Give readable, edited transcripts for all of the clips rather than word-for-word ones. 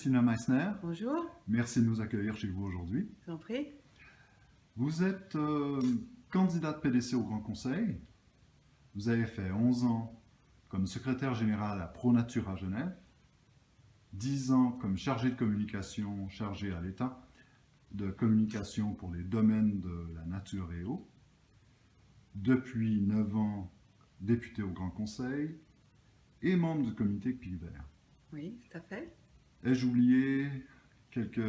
Christina Meissner, Bonjour, merci de nous accueillir chez vous aujourd'hui. je vous en prie. Vous êtes candidate PDC au Grand Conseil. Vous avez fait 11 ans comme secrétaire général à ProNature à Genève, 10 ans comme chargé de communication, chargé à l'État de communication pour les domaines de la nature et eau. Depuis 9 ans, député au Grand Conseil et membre du comité Pivert. Oui, tout à fait. Ai-je oublié quelques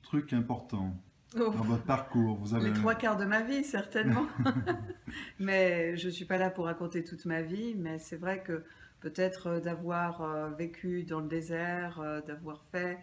trucs importants Oh, dans votre parcours? Vous avez les trois quarts de ma vie, certainement. Mais je ne suis pas là pour raconter toute ma vie, mais c'est vrai que peut-être d'avoir vécu dans le désert, d'avoir fait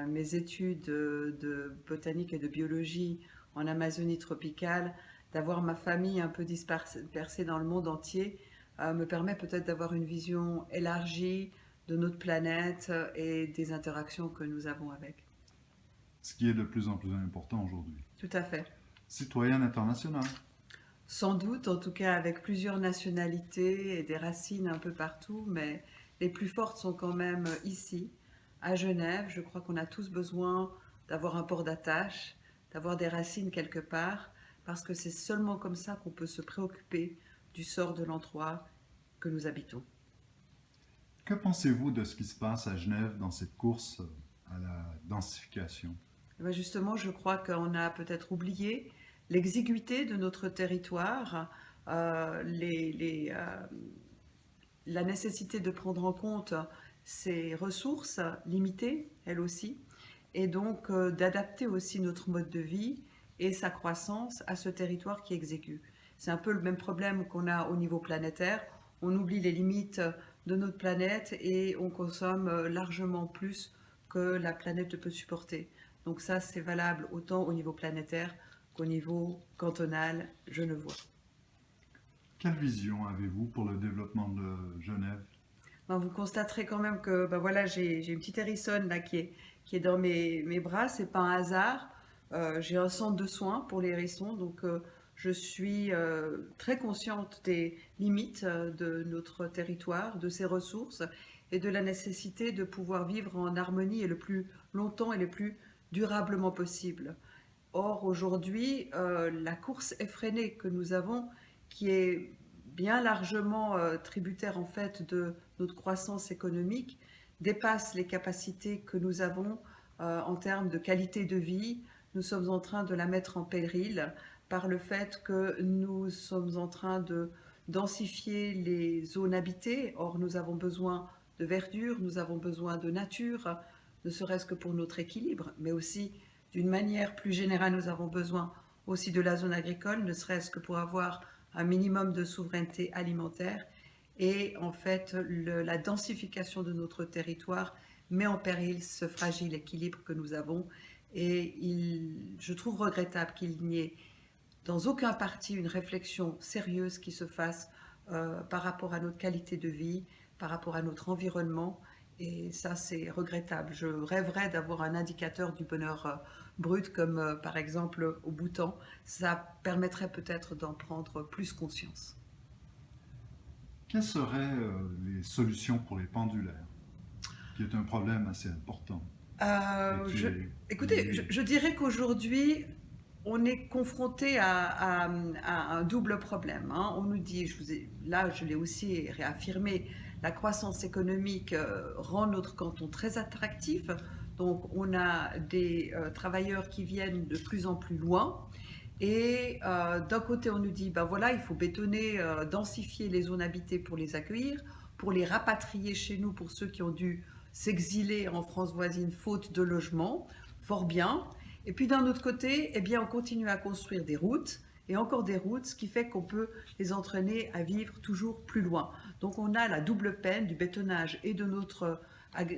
mes études de botanique et de biologie en Amazonie tropicale, d'avoir ma famille un peu dispersée dans le monde entier, me permet peut-être d'avoir une vision élargie de notre planète et des interactions que nous avons avec. ce qui est de plus en plus important aujourd'hui. Tout à fait. Citoyenne internationale. Sans doute, en tout cas avec plusieurs nationalités et des racines un peu partout, mais les plus fortes sont quand même ici, à Genève. Je crois qu'on a tous besoin d'avoir un port d'attache, d'avoir des racines quelque part, parce que c'est seulement comme ça qu'on peut se préoccuper du sort de l'endroit que nous habitons. Que pensez-vous de ce qui se passe à Genève dans cette course à la densification? Eh bien, justement, je crois qu'on a peut-être oublié l'exiguïté de notre territoire, euh, les, les, euh, la nécessité de prendre en compte ces ressources limitées, elles aussi, et donc d'adapter aussi notre mode de vie et sa croissance à ce territoire qui est exigu. C'est un peu le même problème qu'on a au niveau planétaire. On oublie les limites de notre planète et on consomme largement plus que la planète peut supporter. Donc ça, c'est valable autant au niveau planétaire qu'au niveau cantonal genevois. Quelle vision avez-vous pour le développement de Genève? Ben, vous constaterez quand même que ben voilà, j'ai une petite hérissonne là qui est dans mes bras, c'est pas un hasard. J'ai un centre de soins pour les hérissons, donc je suis très consciente des limites de notre territoire, de ses ressources et de la nécessité de pouvoir vivre en harmonie et le plus longtemps et le plus durablement possible. Or, aujourd'hui, la course effrénée que nous avons, qui est bien largement tributaire en fait de notre croissance économique, dépasse les capacités que nous avons en termes de qualité de vie. Nous sommes en train de la mettre en péril par le fait que nous sommes en train de densifier les zones habitées. Or, nous avons besoin de verdure, nous avons besoin de nature, ne serait-ce que pour notre équilibre, mais aussi d'une manière plus générale, nous avons besoin aussi de la zone agricole, ne serait-ce que pour avoir un minimum de souveraineté alimentaire. Et en fait, la densification de notre territoire met en péril ce fragile équilibre que nous avons. Et je trouve regrettable qu'il n'y ait dans aucun parti une réflexion sérieuse qui se fasse par rapport à notre qualité de vie, par rapport à notre environnement. Et ça, c'est regrettable. Je rêverais d'avoir un indicateur du bonheur brut, comme par exemple au Bhoutan. Ça permettrait peut-être d'en prendre plus conscience. Quelles seraient les solutions pour les pendulaires, qui est un problème assez important et Euh, qui je, est écoutez, lié? je dirais qu'aujourd'hui, on est confronté à un double problème, hein. On nous dit, là je l'ai aussi réaffirmé, la croissance économique rend notre canton très attractif. Donc on a des travailleurs qui viennent de plus en plus loin. Et d'un côté, on nous dit, ben voilà, il faut bétonner, densifier les zones habitées pour les accueillir, pour les rapatrier chez nous, pour ceux qui ont dû s'exiler en France voisine faute de logement. Fort bien. Et puis d'un autre côté, eh bien, on continue à construire des routes et encore des routes, ce qui fait qu'on peut les entraîner à vivre toujours plus loin. Donc on a la double peine du bétonnage et de notre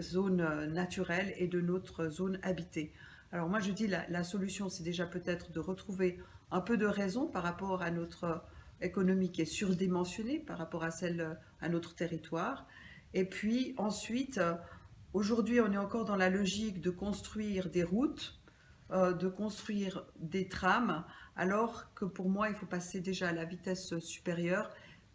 zone naturelle et de notre zone habitée. Alors moi je dis la solution c'est déjà peut-être de retrouver un peu de raison par rapport à notre économie qui est surdimensionnée par rapport à celle à notre territoire. Et puis ensuite, aujourd'hui on est encore dans la logique de construire des routes, de construire des trams, alors que pour moi il faut passer déjà à la vitesse supérieure,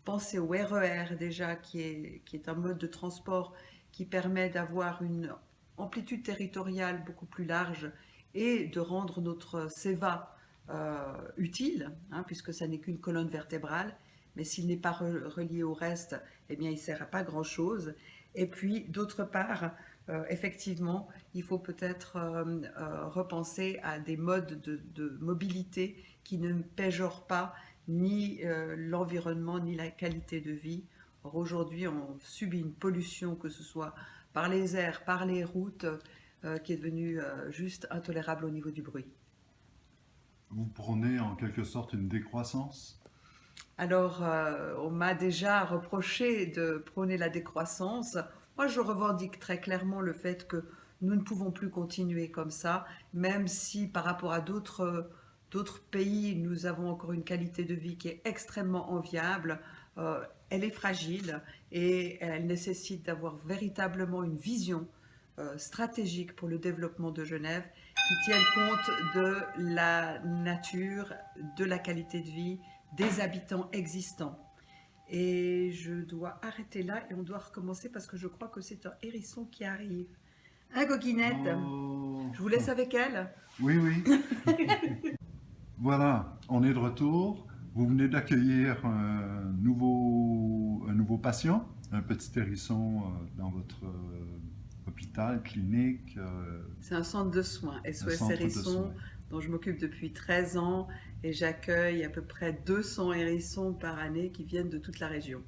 penser au RER déjà qui est un mode de transport qui permet d'avoir une amplitude territoriale beaucoup plus large et de rendre notre SEVA utile, hein, puisque ça n'est qu'une colonne vertébrale, mais s'il n'est pas relié au reste, eh bien, il ne sert à pas grand-chose. Et puis, d'autre part, effectivement, il faut peut-être repenser à des modes de mobilité qui ne péjorent pas ni l'environnement, ni la qualité de vie. Or, aujourd'hui, on subit une pollution, que ce soit par les airs, par les routes, qui est devenue juste intolérable au niveau du bruit. Vous prônez en quelque sorte une décroissance? Alors, on m'a déjà reproché de prôner la décroissance. Moi, je revendique très clairement le fait que nous ne pouvons plus continuer comme ça, même si par rapport à d'autres pays, nous avons encore une qualité de vie qui est extrêmement enviable. Elle est fragile et elle nécessite d'avoir véritablement une vision stratégique pour le développement de Genève qui tienne compte de la nature, de la qualité de vie, des habitants existants. Et je dois arrêter là et on doit recommencer parce que je crois que c'est un hérisson qui arrive. Hein, Coquinette? Oh. Je vous laisse avec elle. Oui, oui. Voilà, on est de retour. Vous venez d'accueillir un nouveau patient, un petit hérisson dans votre hôpital, clinique. C'est un centre de soins, SOS centre de Hérisson, soins. dont je m'occupe depuis 13 ans et j'accueille à peu près 200 hérissons par année qui viennent de toute la région.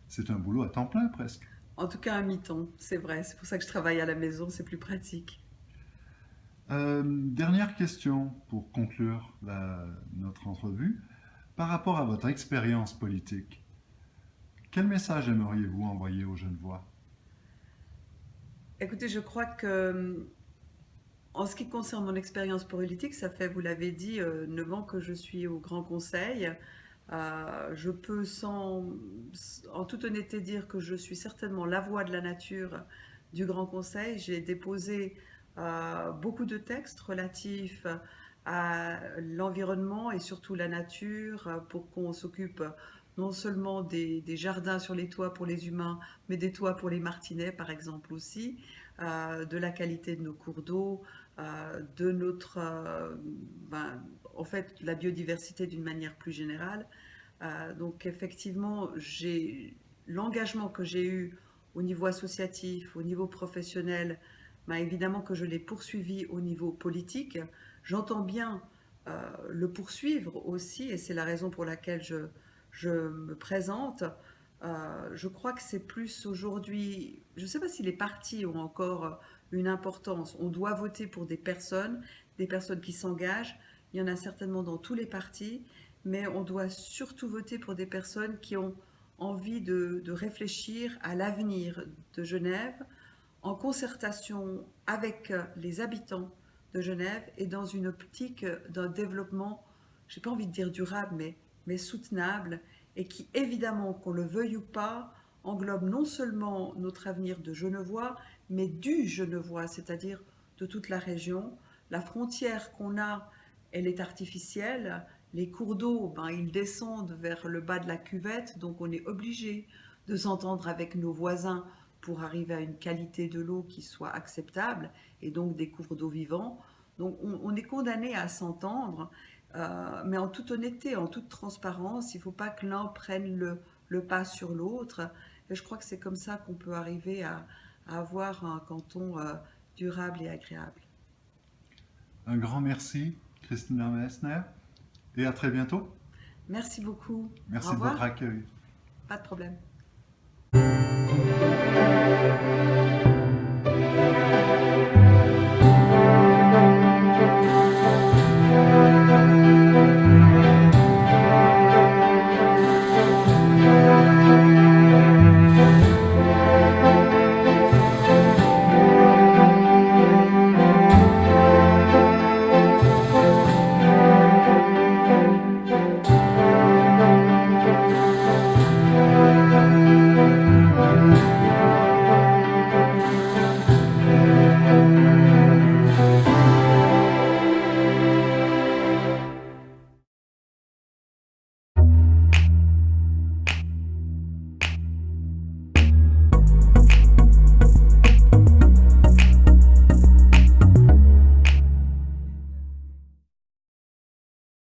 C'est un boulot à temps plein presque. En tout cas, un mi-temps, c'est vrai. C'est pour ça que je travaille à la maison, c'est plus pratique. Dernière question pour conclure notre entrevue. Par rapport à votre expérience politique, quel message aimeriez-vous envoyer aux Genevois? Écoutez, je crois que en ce qui concerne mon expérience politique, ça fait, vous l'avez dit, 9 ans que je suis au Grand Conseil. Je peux en toute honnêteté dire que je suis certainement la voix de la nature du Grand Conseil. J'ai déposé beaucoup de textes relatifs à l'environnement et surtout la nature pour qu'on s'occupe non seulement des jardins sur les toits pour les humains, mais des toits pour les martinets par exemple aussi, de la qualité de nos cours d'eau, de notre, en fait, la biodiversité d'une manière plus générale. Donc effectivement, l'engagement que j'ai eu au niveau associatif, au niveau professionnel, évidemment que je l'ai poursuivi au niveau politique. J'entends bien le poursuivre aussi, et c'est la raison pour laquelle je me présente. Je crois que c'est plus aujourd'hui, je ne sais pas si les partis ont encore une importance. On doit voter pour des personnes qui s'engagent. Il y en a certainement dans tous les partis, mais on doit surtout voter pour des personnes qui ont envie de réfléchir à l'avenir de Genève en concertation avec les habitants de Genève et dans une optique d'un développement, je n'ai pas envie de dire durable, mais soutenable, et qui, évidemment, qu'on le veuille ou pas, englobe non seulement notre avenir de Genevois, mais du Genevois, c'est-à-dire de toute la région. La frontière qu'on a, elle est artificielle. Les cours d'eau, ils descendent vers le bas de la cuvette, donc on est obligé de s'entendre avec nos voisins pour arriver à une qualité de l'eau qui soit acceptable, et donc des cours d'eau vivants. Donc on est condamné à s'entendre, mais en toute honnêteté, en toute transparence, il ne faut pas que l'un prenne le pas sur l'autre. Et je crois que c'est comme ça qu'on peut arriver à avoir un canton durable et agréable. Un grand merci, Christina Messner, et à très bientôt. Merci beaucoup. Merci de votre accueil. Pas de problème.